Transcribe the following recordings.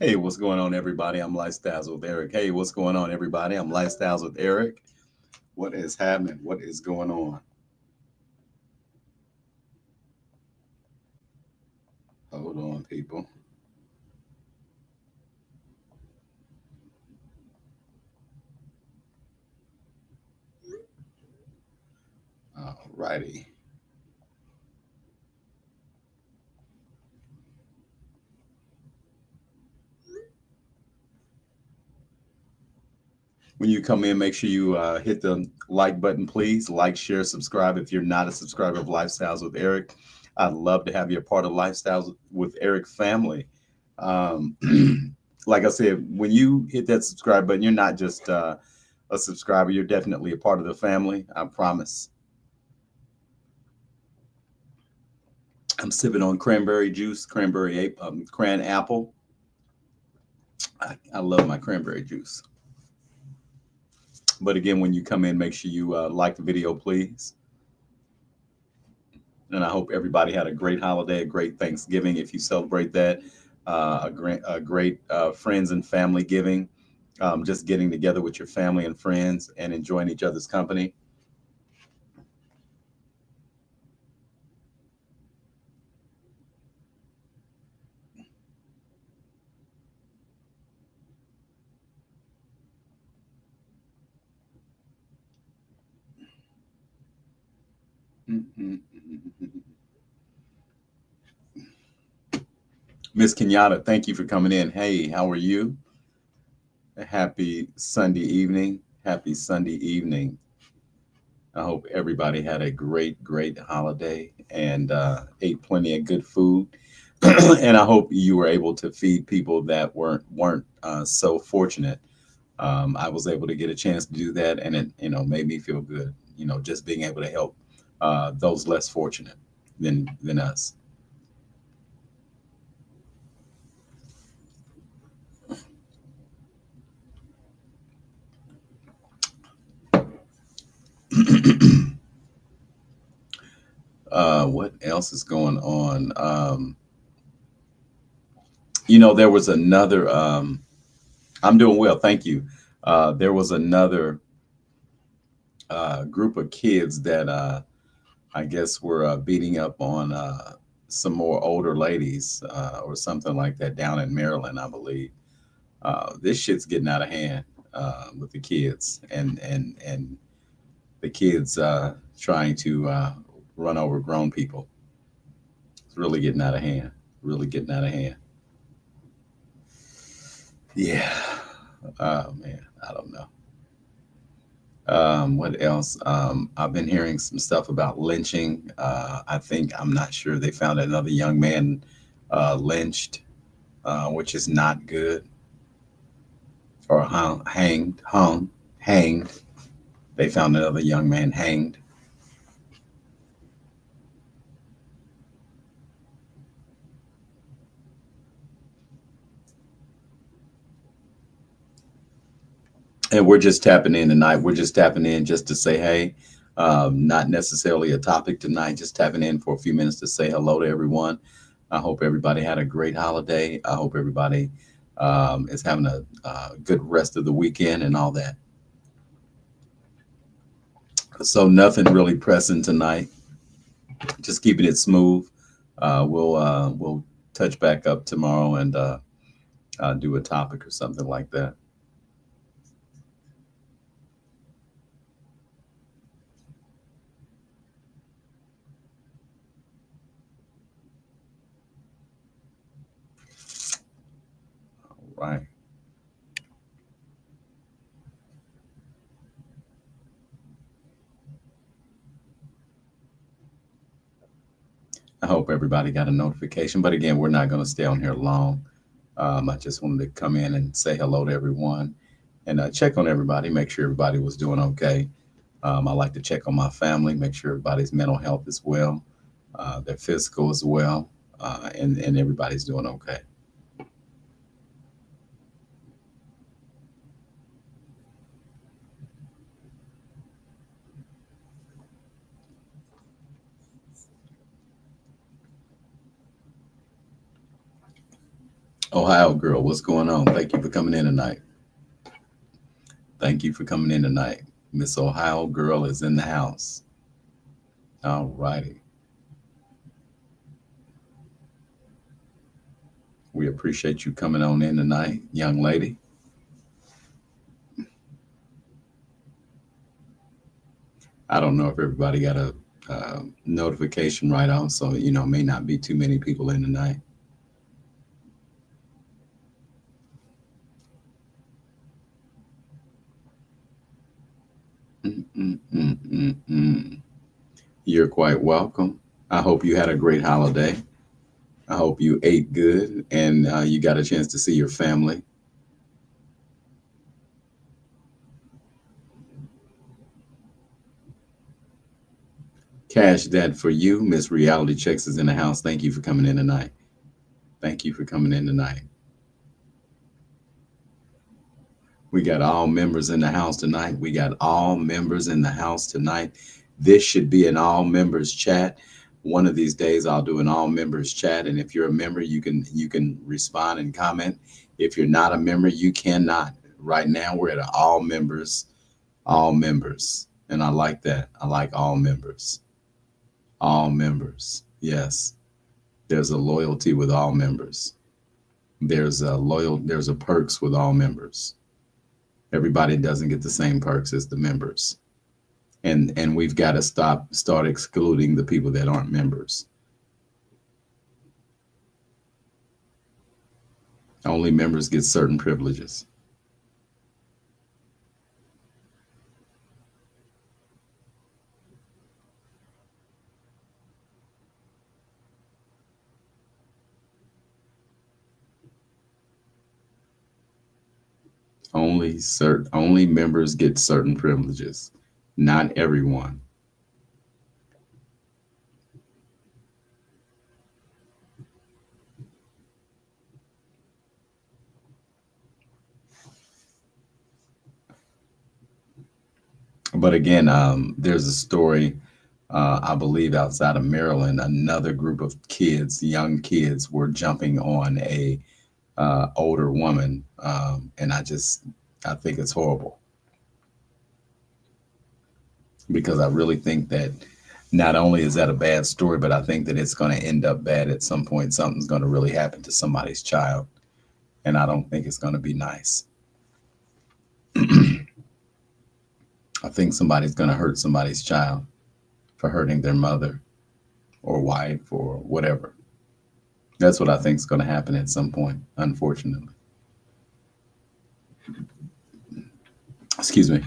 Hey, what's going on, everybody? I'm Lifestyles with Eric. Hey, what's going on, everybody? I'm Lifestyles with Eric. What is happening? What is going on? Hold on, people. All righty. When you come in, make sure you hit the like button, please. Like, share, subscribe. If you're not a subscriber of Lifestyles with Eric, I'd love to have you a part of Lifestyles with Eric family. Um, like I said, when you hit that subscribe button, you're not just a subscriber, you're definitely a part of the family. I promise. I'm sipping on cranberry juice, cran apple. I love my cranberry juice. But again, when you come in, make sure you like the video, please. And I hope everybody had a great holiday, a great Thanksgiving if you celebrate that, a great friends and family giving, just getting together with your family and friends and enjoying each other's company. Miss Kenyatta, thank you for coming in. Hey, how are you? Happy Sunday evening. Happy Sunday evening. I hope everybody had a great holiday and ate plenty of good food. And I hope you were able to feed people that weren't so fortunate. I was able to get a chance to do that, and it made me feel good. Just being able to help those less fortunate than us. What else is going on? There was another. I'm doing well, thank you. There was another group of kids that I guess were beating up on some more older ladies or something like that down in Maryland, I believe. This shit's getting out of hand with the kids and the kids trying to run over grown people. It's really getting out of hand. Really getting out of hand. Yeah. Oh man, I don't know. What else? I've been hearing some stuff about lynching. I think I'm not sure they found another young man lynched, which is not good, or hanged. They found another young man hanged. And we're just tapping in tonight. We're just tapping in just to say hey. Not necessarily a topic tonight, just tapping in for a few minutes to say hello to everyone. I hope everybody had a great holiday. I hope everybody is having a good rest of the weekend and all that. So nothing really pressing tonight. Just keeping it smooth. We'll touch back up tomorrow and do a topic or something like that. Right. I hope everybody got a notification. But again, we're not going to stay on here long. I just wanted to come in and say hello to everyone and check on everybody, make sure everybody was doing okay. I like to check on my family, make sure everybody's mental health is well, their physical as well, and everybody's doing okay. Ohio girl, what's going on? Thank you for coming in tonight. Thank you for coming in tonight. Miss Ohio girl is in the house. All righty. We appreciate you coming on in tonight, young lady. I don't know if everybody got a notification right on, so may not be too many people in tonight. Mm-mm-mm-mm-mm. You're quite welcome. I hope you had a great holiday. I hope you ate good and you got a chance to see your family. Cash that for you. Miss Reality Checks is in the house. Thank you for coming in tonight. Thank you for coming in tonight. We got all members in the house tonight. We got all members in the house tonight. This should be an all members chat. One of these days I'll do an all members chat, and if you're a member, you can respond and comment. If you're not a member, you cannot. Right now we're at an all members. And I like that. I like all members. All members. Yes. There's a loyalty with all members. There's a perks with all members. Everybody doesn't get the same perks as the members. And we've got to start excluding the people that aren't members. Only members get certain privileges. Only members get certain privileges. Not everyone. But again, there's a story, I believe, outside of Maryland. Another group of kids, young kids, were jumping on a older woman, and I think it's horrible because I really think that not only is that a bad story, but I think that it's going to end up bad at some point. Something's going to really happen to somebody's child, and I don't think it's going to be nice. I think somebody's going to hurt somebody's child for hurting their mother or wife or whatever. That's what I think is going to happen at some point, unfortunately. Excuse me.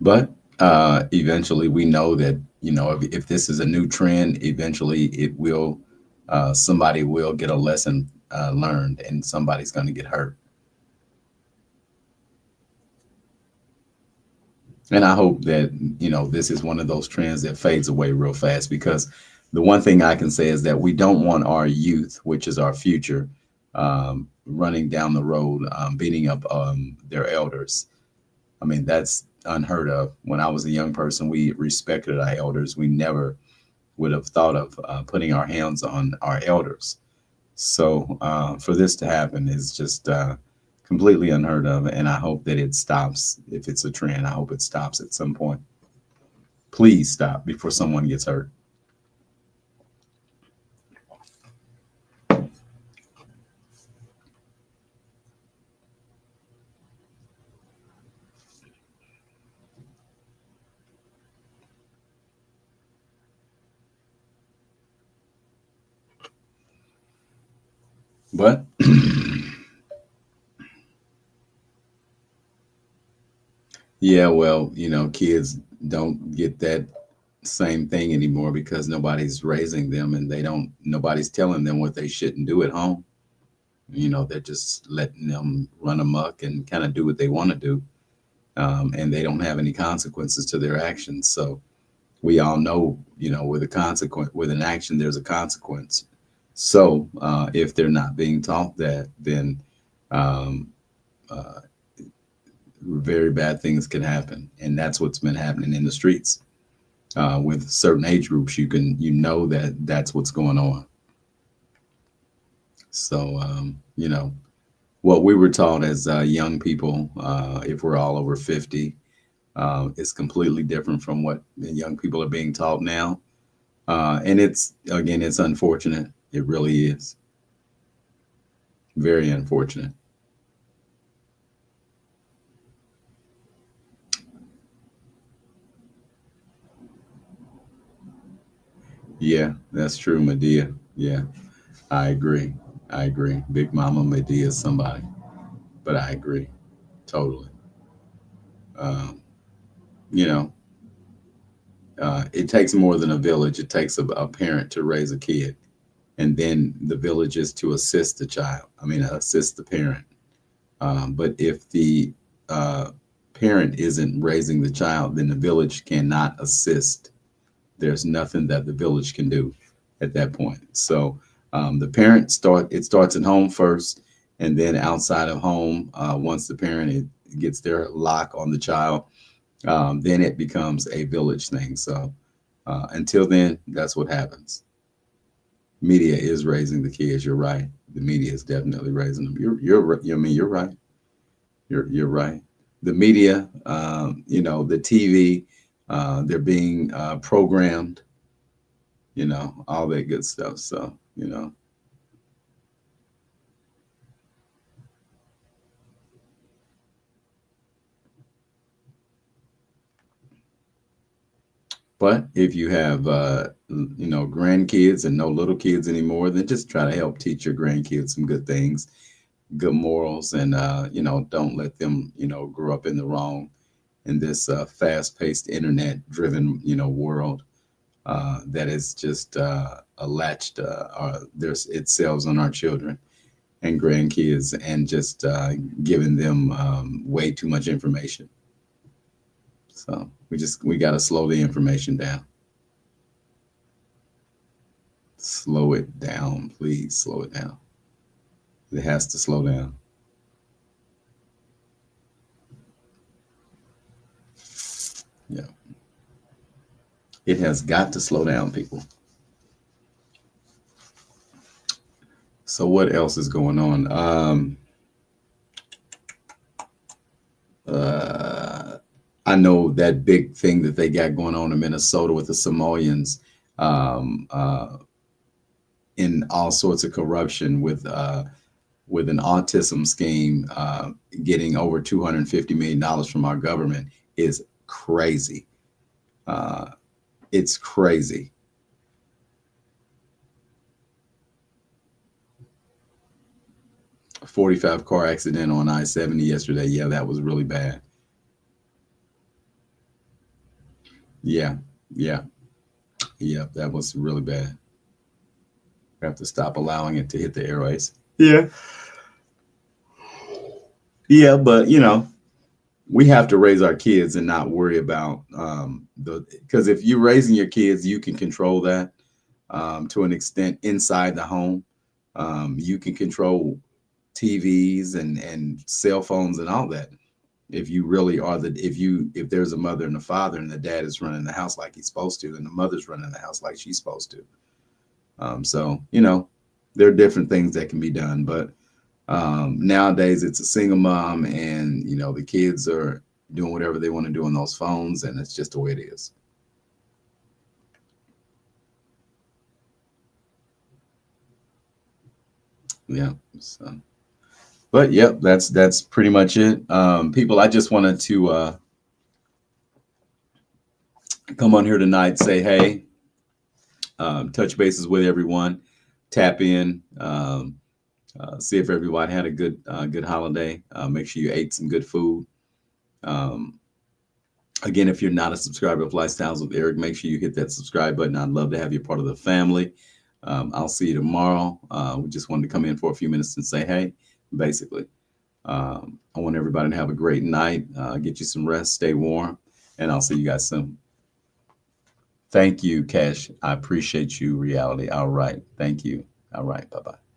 But eventually, we know that if this is a new trend, eventually somebody will get a lesson learned, and somebody's going to get hurt. And I hope that this is one of those trends that fades away real fast, because the one thing I can say is that we don't want our youth, which is our future, running down the road, beating up their elders. I mean, that's unheard of. When I was a young person, we respected our elders. We never would have thought of putting our hands on our elders. So for this to happen is just completely unheard of. And I hope that it stops. If it's a trend, I hope it stops at some point. Please stop before someone gets hurt. But yeah, well, kids don't get that same thing anymore because nobody's raising them, and nobody's telling them what they shouldn't do at home. They're just letting them run amok and kind of do what they want to do. And they don't have any consequences to their actions. So we all know, with an action, there's a consequence. So if they're not being taught that, then um, uh, very bad things can happen, and that's what's been happening in the streets. With certain age groups, you know that that's what's going on. So what we were taught as young people, if we're all over 50, is completely different from what the young people are being taught now. And it's unfortunate. It really is very unfortunate. Yeah, that's true, Medea. Yeah, I agree. I agree. Big Mama Medea is somebody, but I agree totally. Um, you know, it takes more than a village. It takes a parent to raise a kid, and then the village is to assist the child. I mean, assist the parent. But if the uh, parent isn't raising the child, then the village cannot assist. There's nothing that the village can do at that point. So the parent it starts at home first, and then outside of home, once the parent gets their lock on the child, then it becomes a village thing. So until then, that's what happens. Media is raising the kids. You're right. The media is definitely raising them. I mean, you're right. You're right. The media, the TV, they're being programmed, all that good stuff. So, but if you have, grandkids and no little kids anymore, then just try to help teach your grandkids some good things, good morals, and, don't let them, grow up in the wrong in this fast-paced internet-driven, world that is just a latched there's it sells on our children and grandkids, and just giving them way too much information. So we got to slow the information down. Slow it down, please. Slow it down. It has to slow down. Yeah, it has got to slow down, people. So what else is going on? Uh, I know that big thing that they got going on in Minnesota with the Samoans, um, uh, in all sorts of corruption with an autism scheme, getting over $250 million from our government is crazy. Uh, it's crazy. 45 car accident on I-70 yesterday. Yeah, that was really bad. Yeah, yeah, yeah, that was really bad. We have to stop allowing it to hit the airways. Yeah, yeah, but we have to raise our kids and not worry about the because if you're raising your kids, you can control that to an extent inside the home. You can control TVs and cell phones and all that. If you really are if there's a mother and a father and the dad is running the house like he's supposed to, and the mother's running the house like she's supposed to. So there are different things that can be done, but nowadays it's a single mom, and the kids are doing whatever they want to do on those phones, and it's just the way it is. Yeah. So, but yep, that's pretty much it. People, I just wanted to come on here tonight, say hey, touch bases with everyone, tap in, see if everyone had a good holiday. Make sure you ate some good food. Um, Again, if you're not a subscriber of Lifestyles with Eric, make sure you hit that subscribe button. I'd love to have you part of the family. I'll see you tomorrow. We just wanted to come in for a few minutes and say hey, basically. I want everybody to have a great night, get you some rest, stay warm, and I'll see you guys soon. Thank you, Cash. I appreciate you, Reality. All right. Thank you. All right. Bye bye.